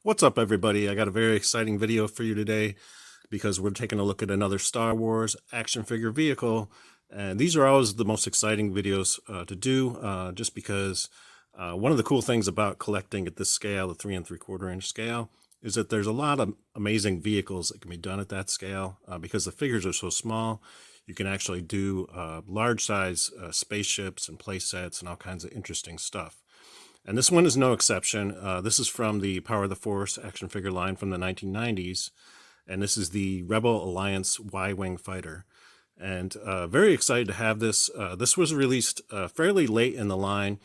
What's up, everybody? I got a very exciting video for you today because we're taking a look at another Star Wars action figure vehicle. And these are always the most exciting videos to do just because one of the cool things about collecting at this scale, the 3 3/4 inch scale, is that there's a lot of amazing vehicles that can be done at that scale because the figures are so small. You can actually do large size spaceships and play sets and all kinds of interesting stuff. And this one is no exception. This is from the Power of the Force action figure line from the 1990s. And this is the Rebel Alliance Y-Wing fighter. And very excited to have this. This was released fairly late in the line.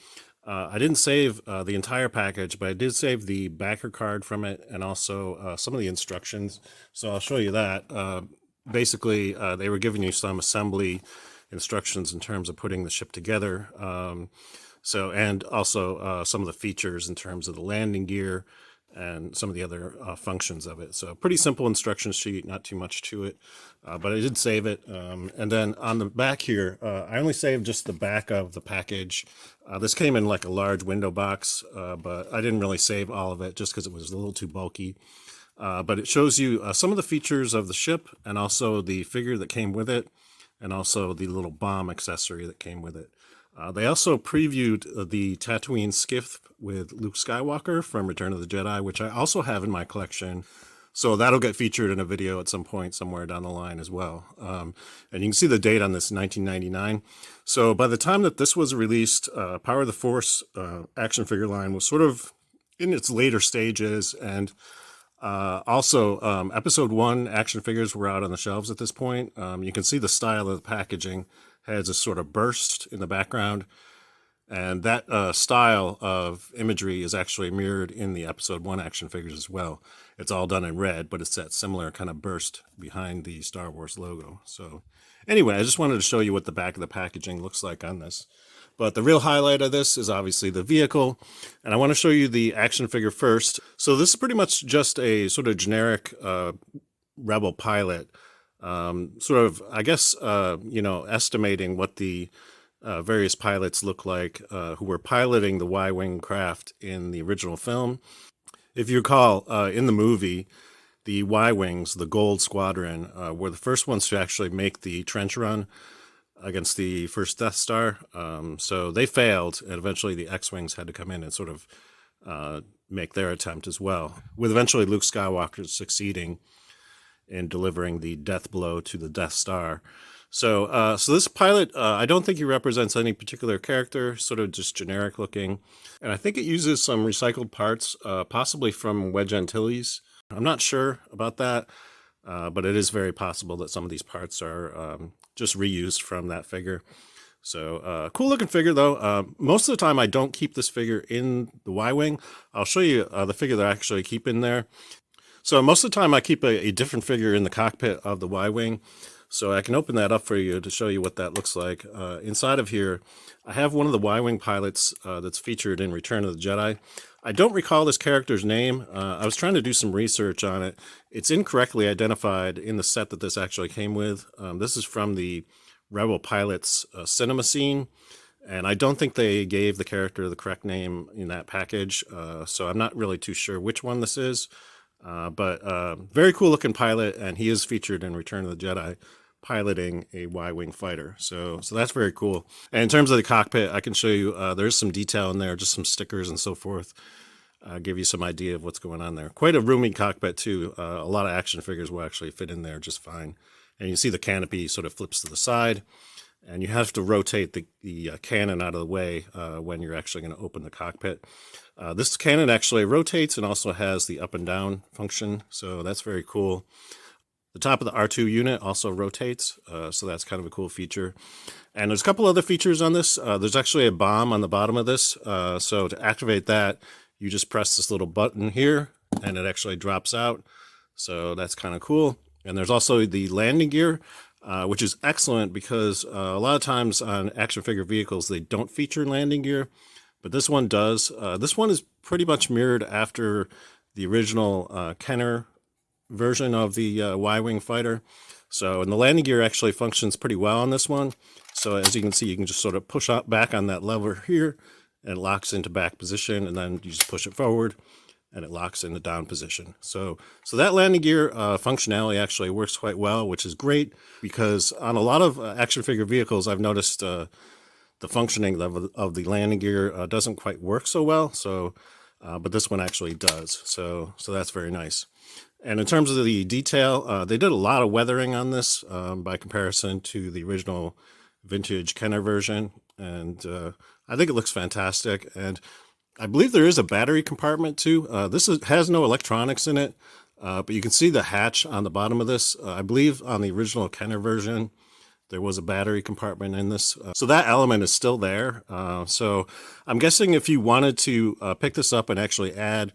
I didn't save the entire package, but I did save the backer card from it and also some of the instructions. So I'll show you that. Basically, they were giving you some assembly instructions in terms of putting the ship together. And also some of the features in terms of the landing gear and some of the other functions of it. So pretty simple instruction sheet, not too much to it, but I did save it. And then on the back here, I only saved just the back of the package. This came in like a large window box, but I didn't really save all of it just because it was a little too bulky. But it shows you some of the features of the ship and also the figure that came with it and also the little bomb accessory that came with it. They also previewed the Tatooine skiff with Luke Skywalker from Return of the Jedi, which I also have in my collection. So that'll get featured in a video at some point somewhere down the line as well. And you can see the date on this, 1999. So by the time that this was released, Power of the Force action figure line was sort of in its later stages. And also Episode 1 action figures were out on the shelves at this point. You can see the style of the packaging has a sort of burst in the background, and that style of imagery is actually mirrored in the Episode 1 action figures as well. It's all done in red, but it's that similar kind of burst behind the Star Wars logo. So anyway, I just wanted to show you what the back of the packaging looks like on this. But the real highlight of this is obviously the vehicle, and I want to show you the action figure first. So this is pretty much just a sort of generic Rebel pilot. Sort of, I guess, estimating what the various pilots look like who were piloting the Y-Wing craft in the original film. If you recall, in the movie, the Y-Wings, the Gold Squadron, were the first ones to actually make the trench run against the first Death Star. So they failed, and eventually the X-Wings had to come in and sort of make their attempt as well, with eventually Luke Skywalker succeeding in delivering the death blow to the Death Star. So this pilot, I don't think he represents any particular character, sort of just generic looking. And I think it uses some recycled parts, possibly from Wedge Antilles. I'm not sure about that, but it is very possible that some of these parts are just reused from that figure. So cool looking figure though. Most of the time I don't keep this figure in the Y-Wing. I'll show you the figure that I actually keep in there. So most of the time I keep a different figure in the cockpit of the Y-Wing. So I can open that up for you to show you what that looks like. Inside of here, I have one of the Y-Wing pilots that's featured in Return of the Jedi. I don't recall this character's name. I was trying to do some research on it. It's incorrectly identified in the set that this actually came with. This is from the Rebel Pilots cinema scene. And I don't think they gave the character the correct name in that package. So I'm not really too sure which one this is. But very cool looking pilot, and he is featured in Return of the Jedi piloting a Y-Wing fighter. So that's very cool. And in terms of the cockpit, I can show you there's some detail in there, just some stickers and so forth. Give you some idea of what's going on there. Quite a roomy cockpit too. A lot of action figures will actually fit in there just fine. And you see the canopy sort of flips to the side, and you have to rotate the cannon out of the way when you're actually going to open the cockpit. This cannon actually rotates and also has the up and down function, so that's very cool. The top of the R2 unit also rotates, so that's kind of a cool feature. And there's a couple other features on this. There's actually a bomb on the bottom of this, so to activate that, you just press this little button here, and it actually drops out. So that's kind of cool. And there's also the landing gear, which is excellent because a lot of times on action figure vehicles, they don't feature landing gear, but this one does. This one is pretty much mirrored after the original Kenner version of the Y-Wing fighter. So, and the landing gear actually functions pretty well on this one. So as you can see, you can just sort of push up back on that lever here, and it locks into back position, and then you just push it forward, and it locks in the down position. So that landing gear functionality actually works quite well, which is great because on a lot of action figure vehicles, I've noticed the functioning of the landing gear doesn't quite work so well. So, but this one actually does. So that's very nice. And in terms of the detail, they did a lot of weathering on this by comparison to the original vintage Kenner version. And I think it looks fantastic. And I believe there is a battery compartment too. This has no electronics in it, but you can see the hatch on the bottom of this. I believe on the original Kenner version, there was a battery compartment in this. So that element is still there. So I'm guessing if you wanted to pick this up and actually add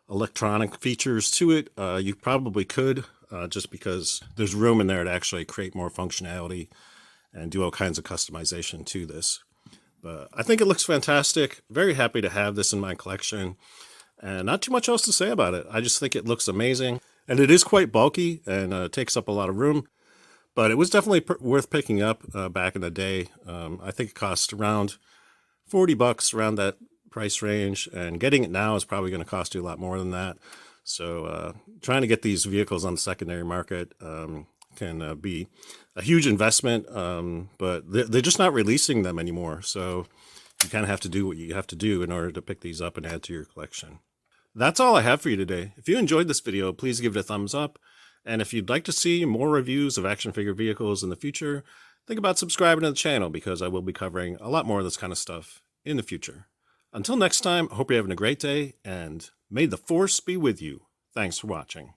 electronic features to it, you probably could, just because there's room in there to actually create more functionality and do all kinds of customization to this. But I think it looks fantastic. Very happy to have this in my collection, and not too much else to say about it. I just think it looks amazing, and it is quite bulky and takes up a lot of room, but it was definitely worth picking up back in the day. I think it cost around $40, around that price range, and getting it now is probably going to cost you a lot more than that. So trying to get these vehicles on the secondary market can be a huge investment, but they're just not releasing them anymore. So you kind of have to do what you have to do in order to pick these up and add to your collection. That's all I have for you today. If you enjoyed this video, please give it a thumbs up. And if you'd like to see more reviews of action figure vehicles in the future, think about subscribing to the channel because I will be covering a lot more of this kind of stuff in the future. Until next time, I hope you're having a great day, and may the Force be with you. Thanks for watching.